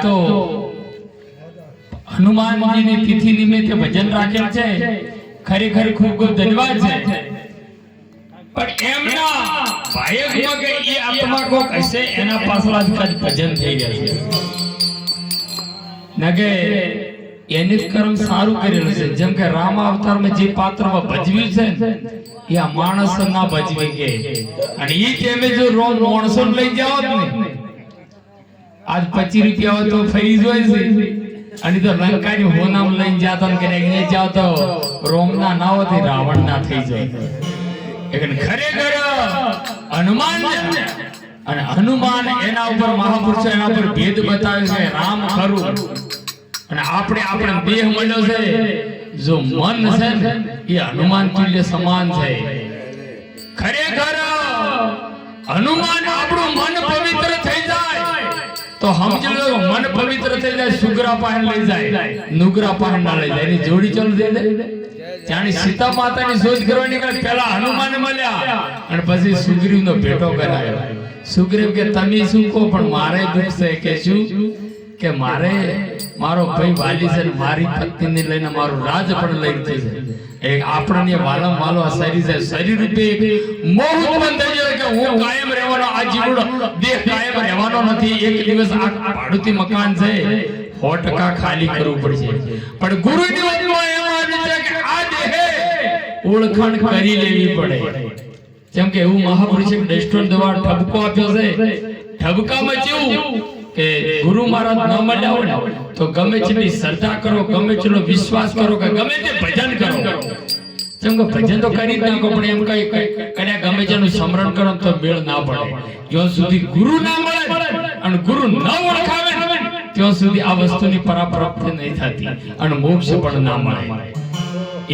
તો હનુમાનજીની તિથિ નિમિત્તે ભજન રાખેલ છે, ખરેખર ખૂબ ખૂબ ધન્યવાદ છે. પણ એમના ભાયકમાં કે એ આત્મા કોક હશે એના પાછળ જ ભજન થઈ ગયા છે. નકે એની કર્મ સારું કરેલું છે. જેમ કે રામ અવતારમાં જે પાત્રમાં ભજવ્યું છે એ આ માણસ ના ભજવી કે, અને એ તેમે જો રોજ માણસો લઈ જાવ ને આજ 25 રૂપિયા હોય તો ફરી જોઈ છે, અને તો લંકાની હોનામ લઈને જાતા ને કે જાવ તો રોમના ના હોતી રાવણ ના થઈ જાય. ખરેખર હનુમાન અને હનુમાન એના ઉપર મહાપુરુષો એના ઉપર ભેદ બતાવે છે. રામ ખરું અને આપણે દેહ મળ્યો છે, જો મન છે ને એ હનુમાન તુલ્ય સમાન છે. ખરેખર હનુમાન આપણું મન પવિત્ર થઈ જાય તો સમજી લો, મન પવિત્ર થઈ જાય સુગરા પાહે લઈ જાય, નુગરા પાહે ના લઈ જાય. એની જોડી ચાલુ દે દે. જાણે સીતા માતાની શોધ કરવા નીકળે પેલા હનુમાન મળ્યા અને પછી સુગ્રીવનો ભેટો કરાયો. સુગ્રીવ કે તમે શું કહો, પણ મારે દુઃખ છે કે શું કે મારે મારો ભાઈ વાલી છે, મારી પત્નીને લઈને મારું રાજ પણ લઈ છે. એક આપણને વાલમ વાલો શરીર છે, શરીર રૂપે મોહ ઉત્પન્ન થઈ જાય કે હું કાયમ રહેવાનો, આ જીવડો દેહ કાયમ રહેવાનો નથી. એક દિવસ આ ભાડુતી મકાન છે 100% ખાલી કરવું પડશે. પણ ગુરુની વાતમાં એમ આવી છે કે આ દેહે ઓળખાણ કરી લેવી પડે. જેમ કે એવું મહાપુરુષે દૃષ્ટાંત દ્વારા ઠપકો આપ્યો છે. ઠપકામાં કેવું કે ગુરુ મહારાજ ન મળ્યા હોય તો ગમે તેટલી શ્રદ્ધા કરો, ગમે તેટલો વિશ્વાસ કરો, કે ગમે તે ભજન કરો. જેમ કે ભજન તો કરી જ નાખો, પણ એમ કઈ કર્યા ગમે તેનું સ્મરણ કરો તો મેળ ના પડે. જ્યાં સુધી ગુરુ ના મળે અને ગુરુ ન ઓળખાવે ત્યાં સુધી આ વસ્તુની પરાપ્રાપ્તિ નહીં થતી અને મોક્ષ પણ ના મળે.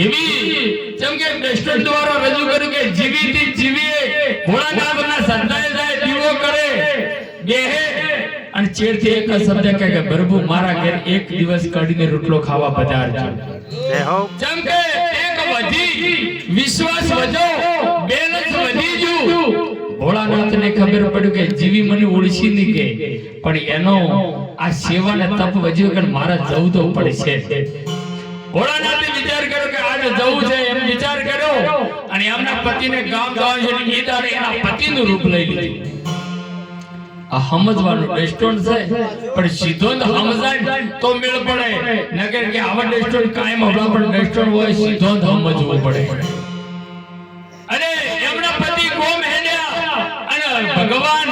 એવી જેમ કે દૃષ્ટાંત દ્વારા રજૂ કર્યું કે જીવીતી જીવીએ ભોળાનાથના શ્રદ્ધાએ જાય, દીવો કરે, બેહે અને ચેડથી એક જ શબ્દ કહે કે પ્રભુ મારા ઘેર એક દિવસ કઢીને રોટલો ખાવા પધારજો. જેમ કે એક વધી વિશ્વાસ વધો, બેલેન્સ વધી ગયું. ભોળાનાથને ખબર પડ્યું કે જીવી મને ઓળખી નહીં કે, પણ એનો આ સેવાને તપ વધ્યો કે મારા જવું તો પડશે. ભોળાનાથે વિચાર કર્યો કે આજે જવું છે, એમ વિચાર કર્યો અને એમના પતિને ગામ જવાનું છે. એ દાડે એના પતિનું રૂપ લઈ લીધું. આ સમજવાનું દૃષ્ટાંત છે, પણ સીધો જ સમજાય તો મેળ પડે. નગર કે આવા દૃષ્ટાંત કાયમ હમણાં પણ દૃષ્ટાંત હોય, સીધો જ સમજવું પડે. અને એમના પતિ ગોમ હેડ્યા અને ભગવાન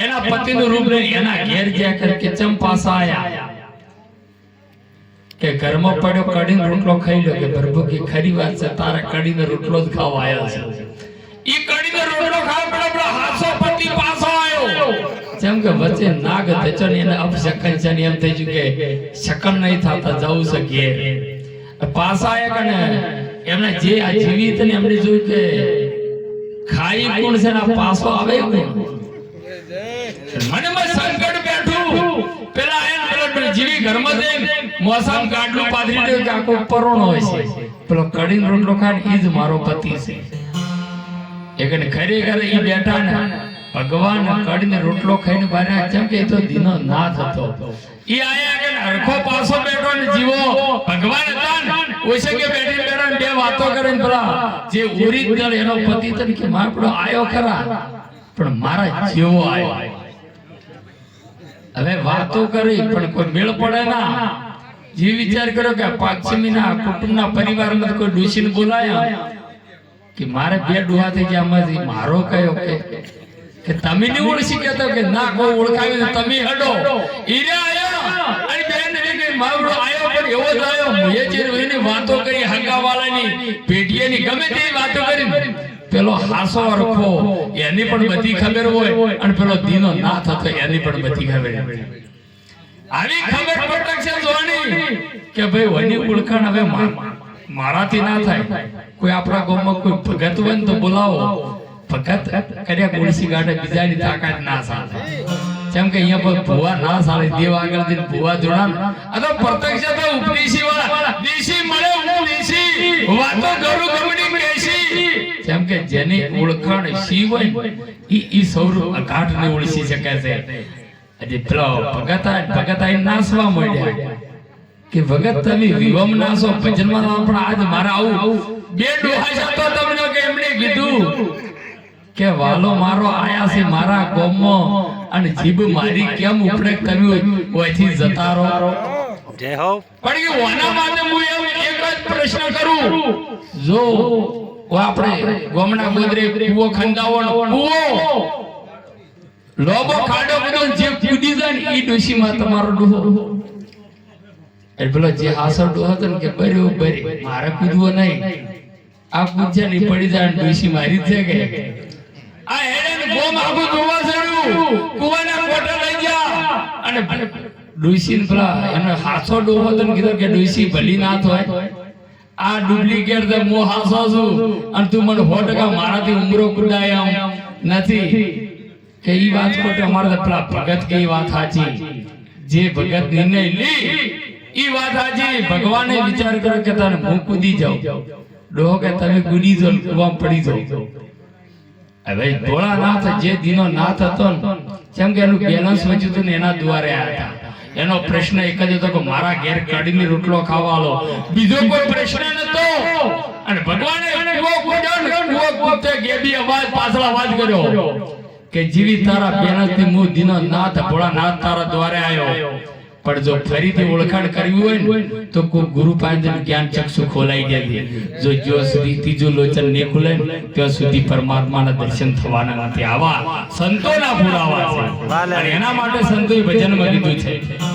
એના પતિનું રૂપ લઈને એના ઘેર ગયા કરે કે ચંપાસા આયા કે ઘરમાં પડ્યો કઢીનો રોટલો ખાઈ લો. કે પ્રભુ કે ખરી વાત છે, તારા કઢીનો રોટલો જ ખાવા આવ્યો છે. ઈ કઢીનો રોટલો ખાવા પેલો હાસો પતિ પાછો આવ્યો. જેમ કે વચ્ચે નાગ દચન એને અપશકન છે, એમ થઈ ગયું કે શકન નહીં થતા જવું છે ઘેર. પાછા આવ્યા કે એમને જે આ જીવિત ને એમને જોયું કે ખાઈ કોણ છે ને પાછો આવે કોણ. મને સંકટ બેઠું. પેલા જીવી ઘરમાં જઈને મોસમ ગાડલું પાથરી દે કે આખો પરોણો હોય છે. પેલો કઢીનો રોટલો ખાય ઈ જ મારો પતિ છે. એકને ખરેખર ઈ બેઠા ને ભગવાન કઢીને રોટલો ખાઈને બાર્યા. જેમ કે તો દીનો ના થતો. ઈ આયા કે હરખો પાછો બેઠો ને જીવો ભગવાન હતા ને ઓછે કે બેઠી બેઠા બે વાતો કરીને પેલા જે ઓરિજિનલ એનો પતિ તરીકે મારો આયો ખરા, પણ મારા જેવો આયો. હવે વાતો કરી પણ કોઈ મેળ પડે ના. જે વિચાર કર્યો કે પાક્ષમીના કુટુંબના પરિવારમાં કોઈ ડોશીને બોલાયા કે મારે બે ડોહા થઈ ગયા, આમાંથી મારો કયો કે તમે નહીં ઓળખી કેતો કે ના કોઈ ઓળખાવી તો તમે હડો. ઈરે આયા અને બેન કે મારો આયો પણ એવો જ આયો. મુએ જે એની વાતો કરી હગાવાળાની પેઢીએની ગમે તેવી વાતો કરી. પેલો હાસો રખો એની પણ બધી ખબર હોય અને પેલો દીનો ના થતો એની પણ બધી ખબર. આવી ખબર પડતક છે જોવાની કે ભાઈ વની ઓળખાણ હવે મારાથી ના થાય. કોઈ આપણા ગામમાં કોઈ ભગત હોય ને તો બોલાવો. ભગત કર્યા ગોળસી ગાડે બીજાની તાકાત ના સાલે. જેમ કે અહીંયા પર ભુવા ના સાલે, દેવ આગળ જઈને ભુવા જોડા. આ તો પ્રત્યક્ષ તો ઉપદેશી વાળા દેશી મળે હું દેશી વાતો કરું ગમડી કેસી. જેમ કે જેની ઓળખાણ શિવ હોય ઈ સૌર ઘાટ ને ઓળખી શકે છે. હજી પેલો ભગત આઈ નાસવા માંડ્યા કે ભગત તમે વિવમ નાસો ભજનમાં પણ આજ મારા આવું બે ડોહા તો તમને કે એમણે કીધું કે વાલો મારો આયા છે મારા ગોમમાં અને જીભ મારી કેમ ઉપડે તમે ઓયથી જતા રહો જય હો પણ કે ઓના માટે હું એમ એક જ પ્રશ્ન કરું જો આપણે ગોમના ગોદરે કૂવો ખંડાવવાનો કૂવો લોબો ખાડો બધો જે કૂદી જાય ને ઈ ડોશીમાં તમારો ડોહો એટલે જે હાસર ડોહો હતો ને કે બરોબર મારે કૂદવો નહીં આ કૂદ્યા ની પડી જાય ડોશી મારી જ છે કે આ હેડે ગોમ આખું કૂવા સડ્યું કૂવાના કોટા લઈ ગયા અને ડોશી ને પેલા એને હાસો ડોહો હતો ને કીધું કે ડોશી ભલી ના થાય આ ડુપ્લિકેટ તો મો હાસો છું અને તું મને 100% મારાથી ઉમરો કુદાય આમ નથી કે ઈ વાત કોટે અમારે પેલા ભગત કે ઈ વાત સાચી જે ભગત નિર્ણય લી ઈ વાત સાચી ભગવાને વિચાર કર્યો કે તને હું કૂદી જાઉં ડોહો કે તમે કૂદી જાઓ કુવામાં પડી જાઓ હવે ભોળા નાથ જે દીનો નાથ હતો ને જેમ કે એનું બેલેન્સ વચ્યું હતું ને એના દ્વારે આવ્યા હતા એનો પ્રશ્ન એક જ હતો કે મારા ઘેર કડીની રોટલો ખાવાલો બીજો કોઈ પ્રશ્ન નતો અને ભગવાને કૂવો ખોદ્યો ને કૂવો ખોદતે ગેબી અવાજ પાછળ અવાજ કર્યો કે જીવી તારા બેનથી મુ દીનો નાથ ભોળા નાથ તારા દ્વારે આવ્યો પણ જો ફરીથી ઓળખાણ કરવી હોય ને તો કોઈ ગુરુ પાસે જ્ઞાન ચક્ષુ ખોલાઈ જાય જો જ્યાં સુધી ત્રીજું લોચન ને ખુલે ત્યાં સુધી પરમાત્માના દર્શન થવાના નથી આવા સંતોના પુરાવા છે અને એના માટે સંતોએ ભજનમાં કીધું છે